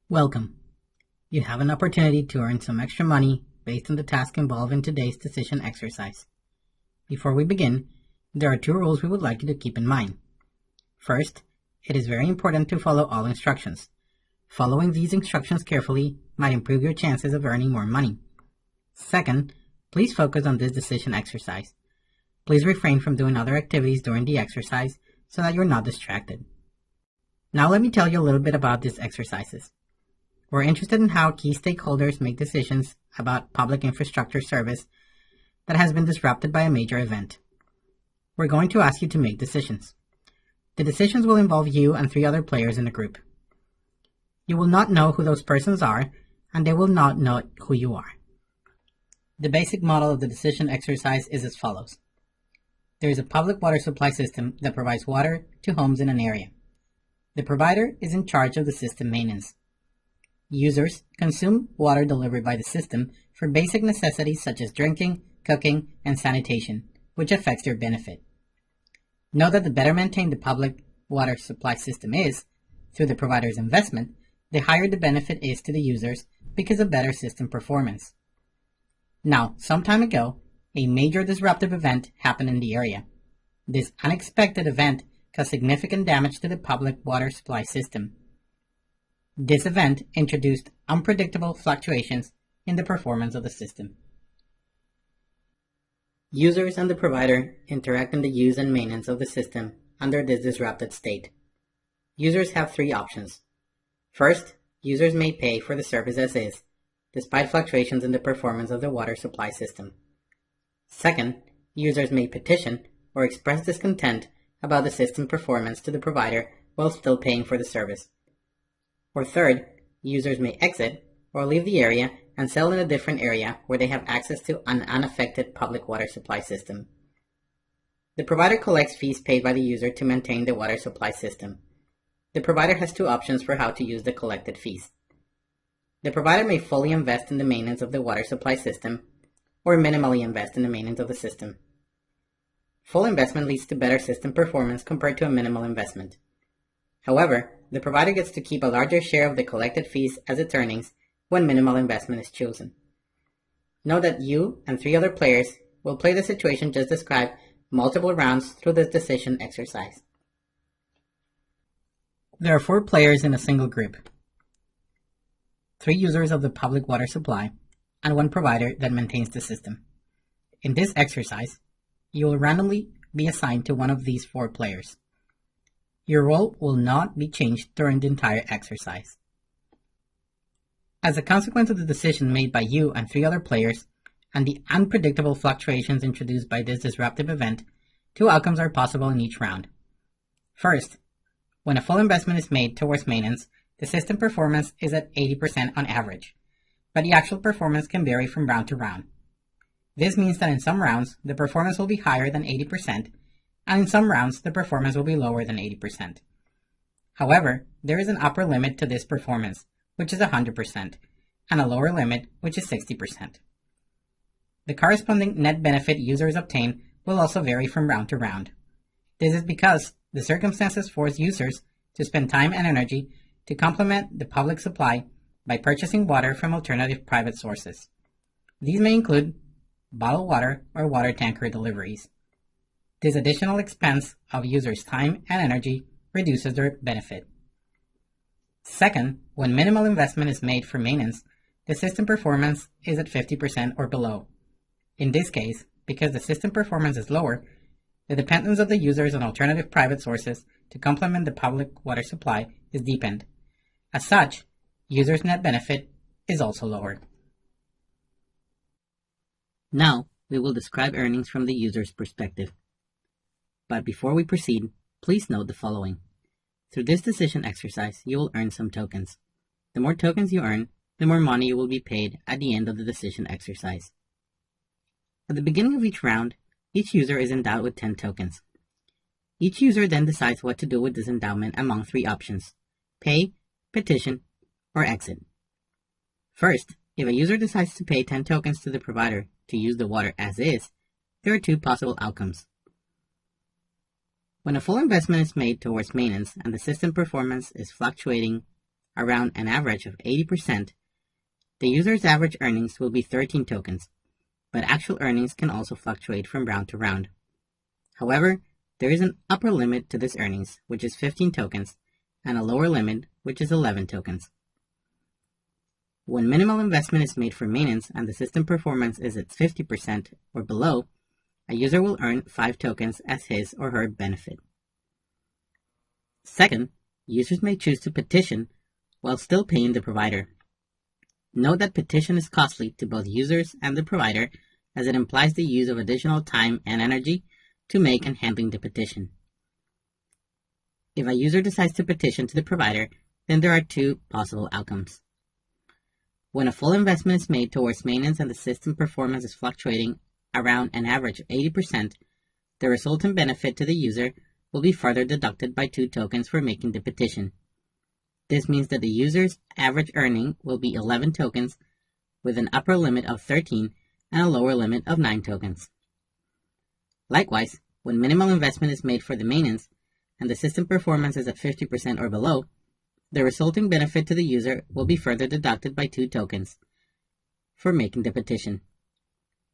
Welcome. You have an opportunity to earn some extra money based on the task involved in today's decision exercise. Before we begin, there are two rules we would like you to keep in mind. First, it is very important to follow all instructions. Following these instructions carefully might improve your chances of earning more money. Second, please focus on this decision exercise. Please refrain from doing other activities during the exercise so that you're not distracted. Now let me tell you a little bit about these exercises. We're interested in how key stakeholders make decisions about public infrastructure service that has been disrupted by a major event. We're going to ask you to make decisions. The decisions will involve you and 3 other players in the group. You will not know who those persons are, and they will not know who you are. The basic model of the decision exercise is as follows. There is a public water supply system that provides water to homes in an area. The provider is in charge of the system maintenance. Users consume water delivered by the system for basic necessities such as drinking, cooking, and sanitation, which affects their benefit. Know that the better maintained the public water supply system is, through the provider's investment, the higher the benefit is to the users because of better system performance. Now, some time ago, a major disruptive event happened in the area. This unexpected event caused significant damage to the public water supply system. This event introduced unpredictable fluctuations in the performance of the system. Users and the provider interact in the use and maintenance of the system under this disrupted state. Users have 3 options. First, users may pay for the service as is, despite fluctuations in the performance of the water supply system. Second, users may petition or express discontent about the system performance to the provider while still paying for the service. Or third, users may exit or leave the area and settle in a different area where they have access to an unaffected public water supply system. The provider collects fees paid by the user to maintain the water supply system. The provider has 2 options for how to use the collected fees. The provider may fully invest in the maintenance of the water supply system or minimally invest in the maintenance of the system. Full investment leads to better system performance compared to a minimal investment. However, the provider gets to keep a larger share of the collected fees as its earnings when minimal investment is chosen. Know that you and 3 other players will play the situation just described multiple rounds through this decision exercise. There are 4 players in a single group. 3 users of the public water supply and 1 provider that maintains the system. In this exercise, you will randomly be assigned to one of these 4 players. Your role will not be changed during the entire exercise. As a consequence of the decision made by you and 3 other players, and the unpredictable fluctuations introduced by this disruptive event, 2 outcomes are possible in each round. First, when a full investment is made towards maintenance, the system performance is at 80% on average, but the actual performance can vary from round to round. This means that in some rounds, the performance will be higher than 80%, and in some rounds, the performance will be lower than 80%. However, there is an upper limit to this performance, which is 100%, and a lower limit, which is 60%. The corresponding net benefit users obtain will also vary from round to round. This is because the circumstances force users to spend time and energy to complement the public supply by purchasing water from alternative private sources. These may include bottled water or water tanker deliveries. This additional expense of users' time and energy reduces their benefit. Second, when minimal investment is made for maintenance, the system performance is at 50% or below. In this case, because the system performance is lower, the dependence of the users on alternative private sources to complement the public water supply is deepened. As such, users' net benefit is also lower. Now, we will describe earnings from the user's perspective. But before we proceed, please note the following. Through this decision exercise, you will earn some tokens. The more tokens you earn, the more money you will be paid at the end of the decision exercise. At the beginning of each round, each user is endowed with 10 tokens. Each user then decides what to do with this endowment among 3 options: pay, petition, or exit. First, if a user decides to pay 10 tokens to the provider to use the water as is, there are 2 possible outcomes. When a full investment is made towards maintenance and the system performance is fluctuating around an average of 80%, the user's average earnings will be 13 tokens, but actual earnings can also fluctuate from round to round. However, there is an upper limit to this earnings, which is 15 tokens, and a lower limit, which is 11 tokens. When minimal investment is made for maintenance and the system performance is at 50% or below, a user will earn 5 tokens as his or her benefit. Second, users may choose to petition while still paying the provider. Note that petition is costly to both users and the provider, as it implies the use of additional time and energy to make and handling the petition. If a user decides to petition to the provider, then there are two possible outcomes. When a full investment is made towards maintenance and the system performance is fluctuating around an average of 80%, the resultant benefit to the user will be further deducted by 2 tokens for making the petition. This means that the user's average earning will be 11 tokens with an upper limit of 13 and a lower limit of 9 tokens. Likewise, when minimal investment is made for the maintenance and the system performance is at 50% or below, the resulting benefit to the user will be further deducted by 2 tokens for making the petition.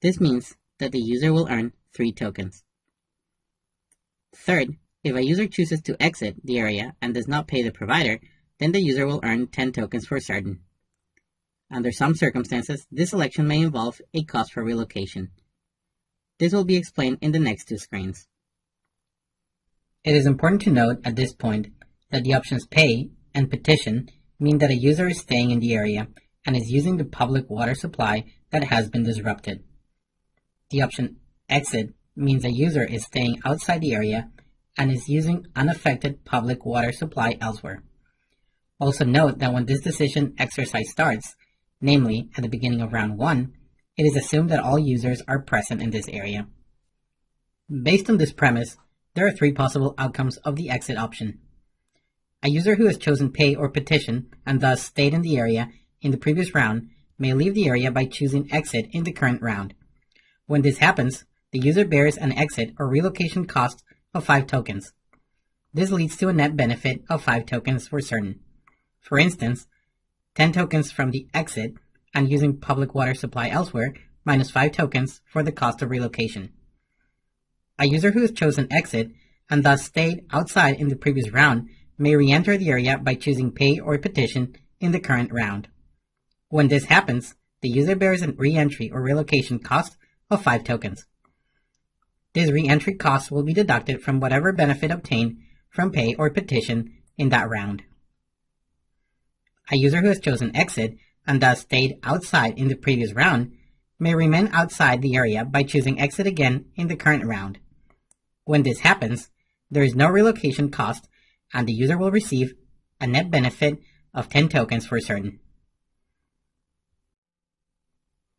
This means that the user will earn 3 tokens. Third, if a user chooses to exit the area and does not pay the provider, then the user will earn 10 tokens for certain. Under some circumstances, this selection may involve a cost for relocation. This will be explained in the next 2 screens. It is important to note at this point that the options pay and petition mean that a user is staying in the area and is using the public water supply that has been disrupted. The option exit means a user is staying outside the area and is using unaffected public water supply elsewhere. Also note that when this decision exercise starts, namely at the beginning of round 1, it is assumed that all users are present in this area. Based on this premise, there are 3 possible outcomes of the exit option. A user who has chosen pay or petition and thus stayed in the area in the previous round may leave the area by choosing exit in the current round. When this happens, the user bears an exit or relocation cost of 5 tokens. This leads to a net benefit of 5 tokens for certain. For instance, 10 tokens from the exit and using public water supply elsewhere minus 5 tokens for the cost of relocation. A user who has chosen exit and thus stayed outside in the previous round may re-enter the area by choosing pay or petition in the current round. When this happens, the user bears a re-entry or relocation cost of 5 tokens. This re-entry cost will be deducted from whatever benefit obtained from pay or petition in that round. A user who has chosen exit and thus stayed outside in the previous round may remain outside the area by choosing exit again in the current round. When this happens, there is no relocation cost and the user will receive a net benefit of 10 tokens for certain.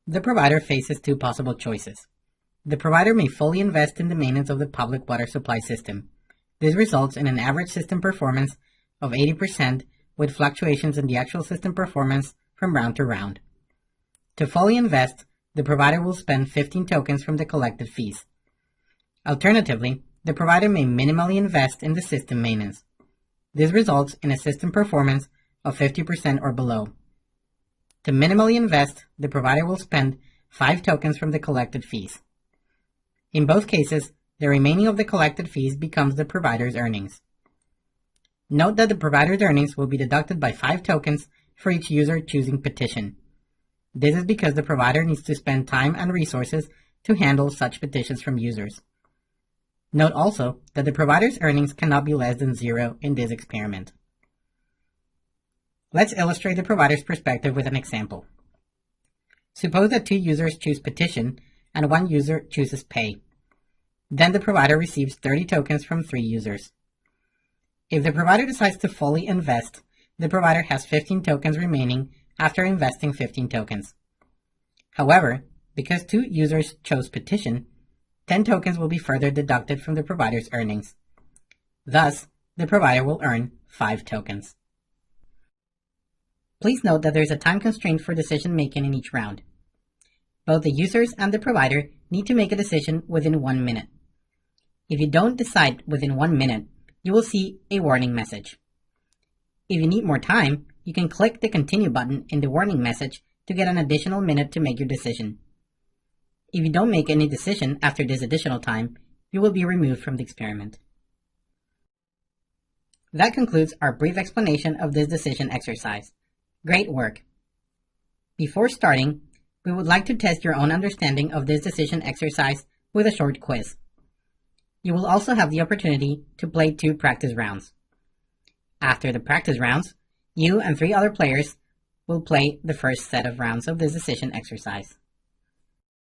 The provider faces 2 possible choices. The provider may fully invest in the maintenance of the public water supply system. This results in an average system performance of 80% with fluctuations in the actual system performance from round to round. To fully invest, the provider will spend 15 tokens from the collected fees. Alternatively, the provider may minimally invest in the system maintenance. This results in a system performance of 50% or below. To minimally invest, the provider will spend 5 tokens from the collected fees. In both cases, the remaining of the collected fees becomes the provider's earnings. Note that the provider's earnings will be deducted by 5 tokens for each user choosing petition. This is because the provider needs to spend time and resources to handle such petitions from users. Note also that the provider's earnings cannot be less than 0 in this experiment. Let's illustrate the provider's perspective with an example. Suppose that 2 users choose petition and 1 user chooses pay. Then the provider receives 30 tokens from 3 users. If the provider decides to fully invest, the provider has 15 tokens remaining after investing 15 tokens. However, because 2 users chose petition, 10 tokens will be further deducted from the provider's earnings. Thus, the provider will earn 5 tokens. Please note that there is a time constraint for decision making in each round. Both the users and the provider need to make a decision within 1 minute. If you don't decide within 1 minute, you will see a warning message. If you need more time, you can click the Continue button in the warning message to get an additional minute to make your decision. If you don't make any decision after this additional time, you will be removed from the experiment. That concludes our brief explanation of this decision exercise. Great work! Before starting, we would like to test your own understanding of this decision exercise with a short quiz. You will also have the opportunity to play 2 practice rounds. After the practice rounds, you and 3 other players will play the first set of rounds of this decision exercise.